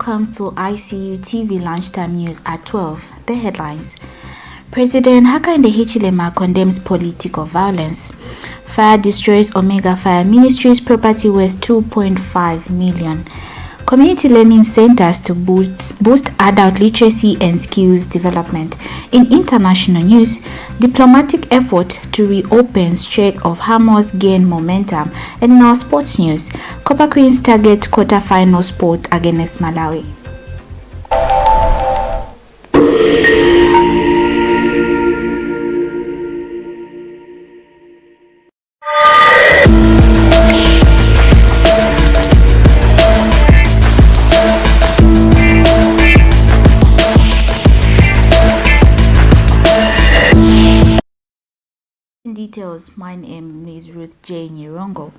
welcome to ICU TV Lunchtime News at 12. The headlines. President Hichilema condemns political violence. Fire destroys Omega Fire Ministries property worth 2.5 million. Community learning centers to boost adult literacy and skills development. In international news, diplomatic effort to reopen Strait of Hormuz gain momentum. And in our sports news, Copper Queens target quarter-final spot against Malawi. Details. My name is Ruth J. Nyirongo.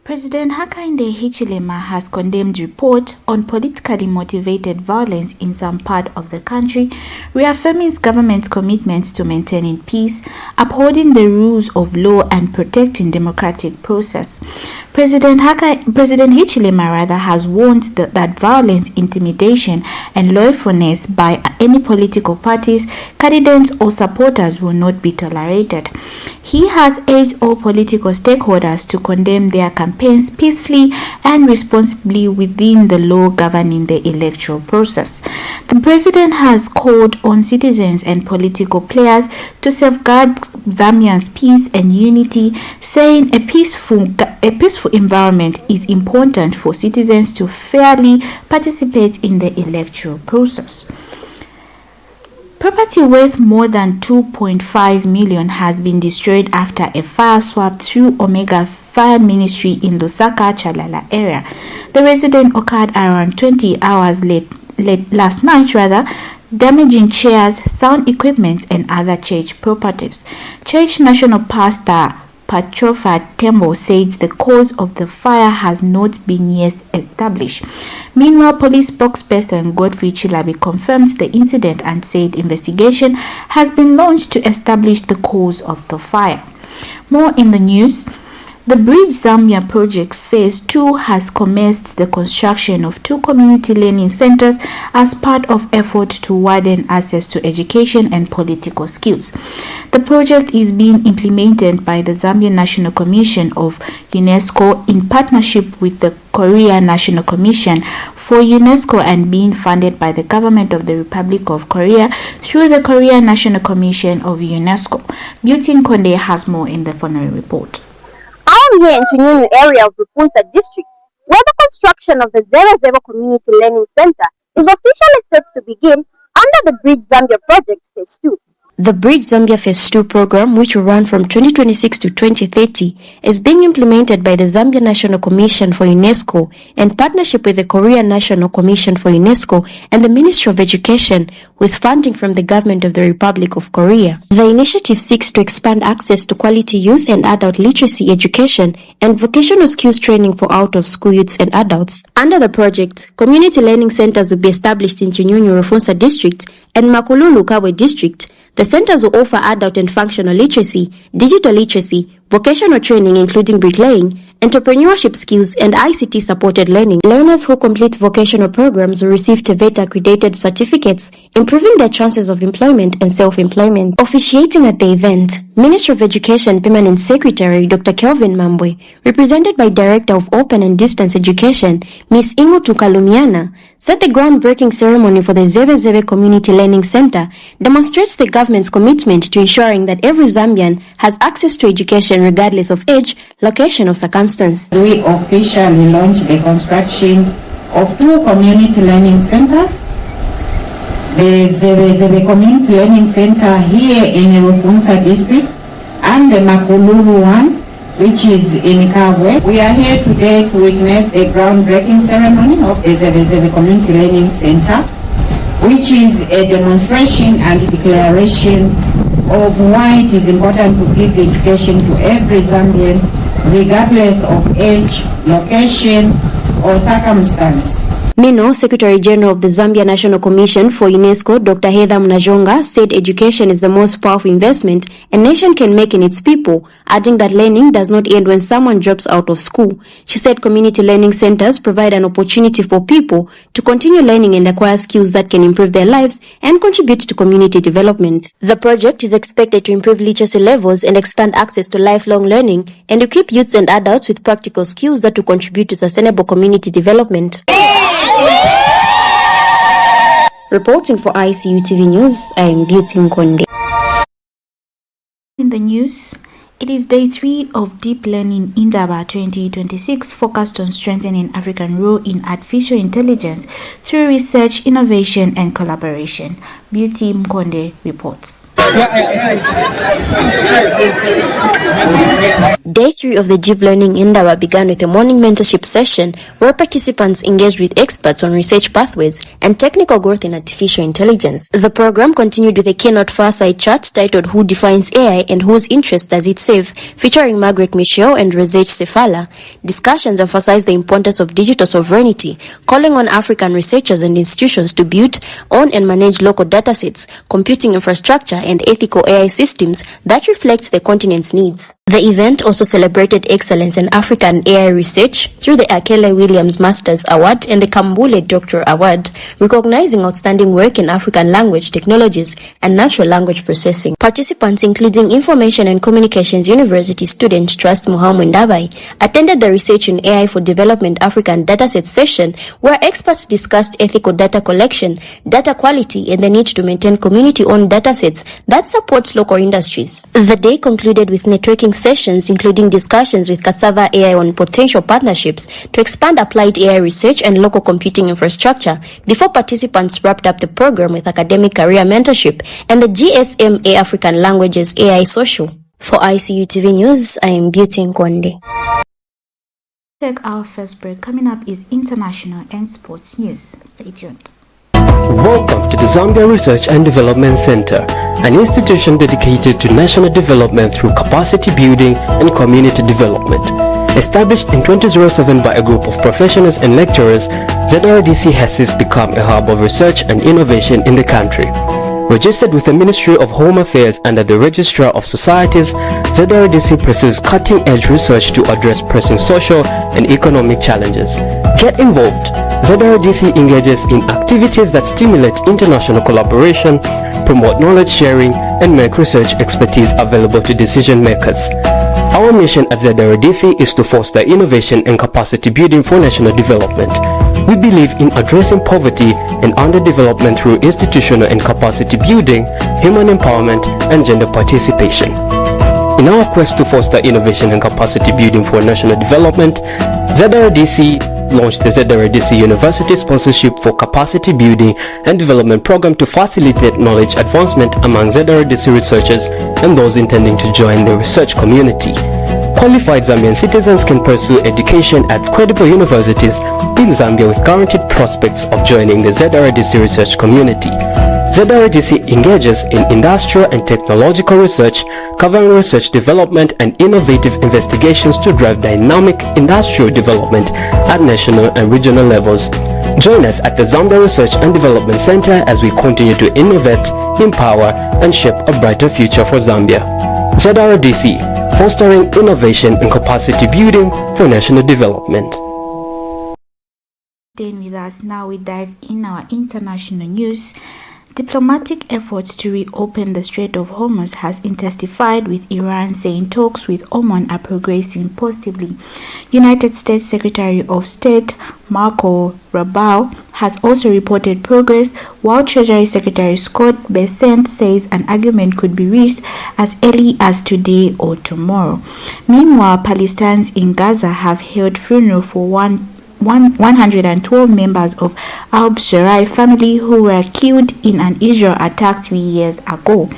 President Hichilema has condemned report on politically motivated violence in some part of the country, reaffirming government's commitment to maintaining peace, upholding the rules of law and protecting democratic process. President Hichilema has warned that violence, intimidation, and lawfulness by any political parties, candidates, or supporters will not be tolerated. He has urged all political stakeholders to condemn their campaigns peacefully and responsibly within the law governing the electoral process. The president has called on citizens and political players to safeguard Zambia's peace and unity, saying a peaceful environment is important for citizens to fairly participate in the electoral process. Property worth more than 2.5 million has been destroyed after a fire swept through Omega Fire Ministry in Lusaka, Chalala area. The incident occurred around 20 hours late last night, damaging chairs, sound equipment, and other church properties. Church National Pastor Pachofa Tembo said the cause of the fire has not been yet established. Meanwhile, police spokesperson Godfrey Chilabi confirmed the incident and said investigation has been launched to establish the cause of the fire. More in the news. The Bridge Zambia project Phase 2 has commenced the construction of 2 community learning centers as part of effort to widen access to education and political skills. The project is being implemented by the Zambian National Commission of UNESCO in partnership with the Korea National Commission for UNESCO and being funded by the government of the Republic of Korea through the Korea National Commission of UNESCO. Beauty Konde has more in the following report. I am here in Chinyunyu area of Rupunsa district, where the construction of the 00 Community Learning Center is officially set to begin under the Bridge Zambia project Phase 2. The Bridge Zambia Phase 2 program, which will run from 2026 to 2030, is being implemented by the Zambia National Commission for UNESCO in partnership with the Korea National Commission for UNESCO and the Ministry of Education, with funding from the government of the Republic of Korea. The initiative seeks to expand access to quality youth and adult literacy education and vocational skills training for out-of-school youths and adults. Under the project, community learning centers will be established in Chinyunyu Rufunsa district and Makululu Kabwe district. The centers will offer adult and functional literacy, digital literacy, vocational training including bricklaying, entrepreneurship skills, and ICT-supported learning. Learners who complete vocational programs will receive TVETA-accredited certificates, improving their chances of employment and self-employment. Officiating at the event, Ministry of Education Permanent Secretary Dr. Kelvin Mambwe, represented by Director of Open and Distance Education, Ms. Ingo Tukalumiana, said the groundbreaking ceremony for the 00 Community Learning Center demonstrates the government's commitment to ensuring that every Zambian has access to education regardless of age, location, or circumstance. We officially launched the construction of 2 community learning centers. The 00 Community Learning Center here in Rufunsa district and the Makululu one, which is in Kabwe. We are here today to witness the groundbreaking ceremony of the 00 Community Learning Center, which is a demonstration and declaration of why it is important to give education to every Zambian, regardless of age, location, or circumstance. Meanwhile, Secretary General of the Zambia National Commission for UNESCO, Dr. Heather Mnajonga, said education is the most powerful investment a nation can make in its people, adding that learning does not end when someone drops out of school. She said community learning centers provide an opportunity for people to continue learning and acquire skills that can improve their lives and contribute to community development. The project is expected to improve literacy levels and expand access to lifelong learning and equip youths and adults with practical skills that will contribute to sustainable community development. Reporting for ICU TV News, I am Beauty Nkonde. In the news, it is day 3 of Deep Learning Indaba 2026 focused on strengthening African role in artificial intelligence through research, innovation and collaboration. Beauty Nkonde reports. Day 3 of the Deep Learning Indaba began with a morning mentorship session where participants engaged with experts on research pathways and technical growth in artificial intelligence. The program continued with a keynote fireside chat titled Who Defines AI and Whose Interest Does It Serve, featuring Margaret Michel and Rosette Sefala. Discussions emphasized the importance of digital sovereignty, calling on African researchers and institutions to build, own and manage local datasets, computing infrastructure and ethical AI systems that reflect the continent's needs. The event also celebrated excellence in African AI research through the Akele Williams Masters Award and the Kambule Doctor Award, recognizing outstanding work in African language technologies and natural language processing. Participants, including Information and Communications University student Trust Muhammad Ndabai, attended the Research in AI for Development African Dataset session, where experts discussed ethical data collection, data quality, and the need to maintain community-owned datasets that support local industries. The day concluded with networking sessions, including discussions with Cassava AI on potential partnerships to expand applied AI research and local computing infrastructure, before participants wrapped up the program with academic career mentorship and the GSMA African Languages AI Social. For ICU TV News, I am Beauty Nkonde. Take our first break. Coming up is international and sports news. Stay tuned. Welcome to the Zambia Research and Development Center, an institution dedicated to national development through capacity building and community development. Established in 2007 by a group of professionals and lecturers, ZRDC has since become a hub of research and innovation in the country. Registered with the Ministry of Home Affairs under the Registrar of Societies, ZRDC pursues cutting-edge research to address pressing social and economic challenges. Get involved. ZRDC engages in activities that stimulate international collaboration, promote knowledge sharing, and make research expertise available to decision makers. Our mission at ZRDC is to foster innovation and capacity building for national development. We believe in addressing poverty and underdevelopment through institutional and capacity building, human empowerment, and gender participation. In our quest to foster innovation and capacity building for national development, ZRDC launched the ZRDC University Sponsorship for Capacity Building and Development Program to facilitate knowledge advancement among ZRDC researchers and those intending to join the research community. Qualified Zambian citizens can pursue education at credible universities in Zambia with guaranteed prospects of joining the ZRDC research community. ZRDC engages in industrial and technological research, covering research development and innovative investigations to drive dynamic industrial development at national and regional levels. Join us at the Zambia Research and Development Center as we continue to innovate, empower, and shape a brighter future for Zambia. ZRDC, fostering innovation and capacity building for national development. Staying with us now, we dive in our international news. Diplomatic efforts to reopen the Strait of Hormuz has intensified, with Iran saying talks with Oman are progressing positively. United States Secretary of State Marco Rubio has also reported progress, while Treasury Secretary Scott Bessent says an agreement could be reached as early as today or tomorrow. Meanwhile, Palestinians in Gaza have held funeral for 112 members of Al-Sharai family who were killed in an Israel attack 3 years ago.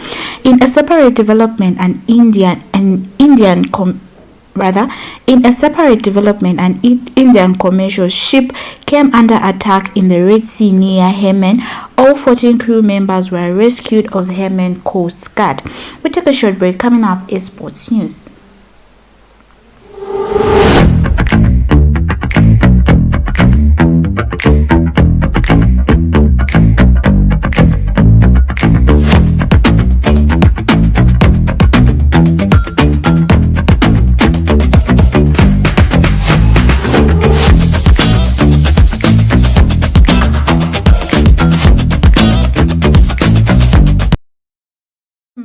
In a separate development, an Indian commercial ship came under attack in the Red Sea near Yemen. All 14 crew members were rescued of Yemen Coast Guard. We take a short break. Coming up is sports news.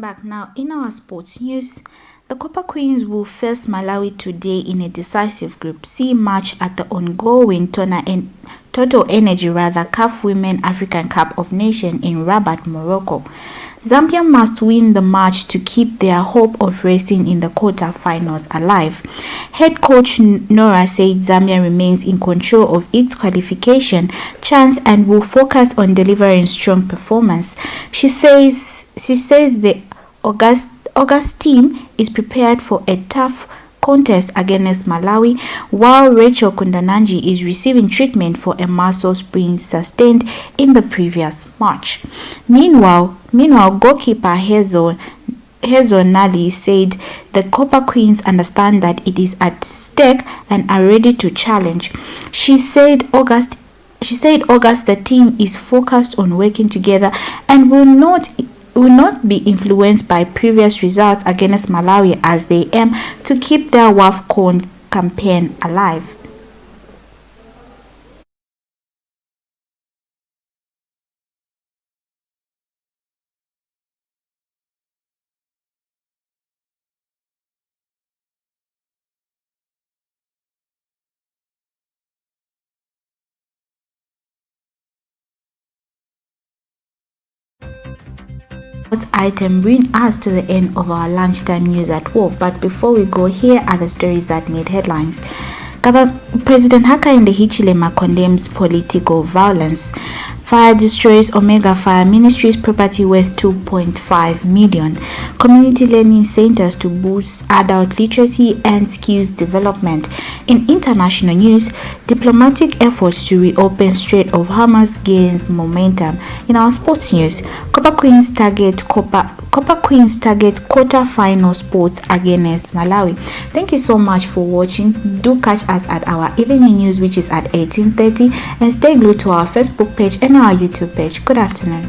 back. Now, in our sports news, the Copper Queens will face Malawi today in a decisive Group C match at the ongoing Total Energy CAF Women African Cup of Nations in Rabat, Morocco. Zambia must win the match to keep their hope of racing in the quarter-finals alive. Head coach Nora said Zambia remains in control of its qualification chance and will focus on delivering strong performance. She says the August team is prepared for a tough contest against Malawi, while Rachel Kundananji is receiving treatment for a muscle sprain sustained in the previous match. Meanwhile, goalkeeper Hazel Nali said the Copper Queens understand that it is at stake and are ready to challenge. She said August the team is focused on working together and will not be influenced by previous results against Malawi as they aim to keep their WAFCON campaign alive. Item bring us to the end of our lunchtime news at 12. But before we go, here are the stories that made headlines. President Hakainde Hichilema condemns political violence. Fire destroys Omega Fire Ministries property worth 2.5 million. Community learning centers to boost adult literacy and skills development. In international news, diplomatic efforts to reopen Strait of Hormuz gains momentum. In our sports news, Copper Queens target quarter-final sports against Malawi. Thank you so much for watching. Do catch us at our evening news, which is at 18:30, and stay glued to our Facebook page and our YouTube page. Good afternoon.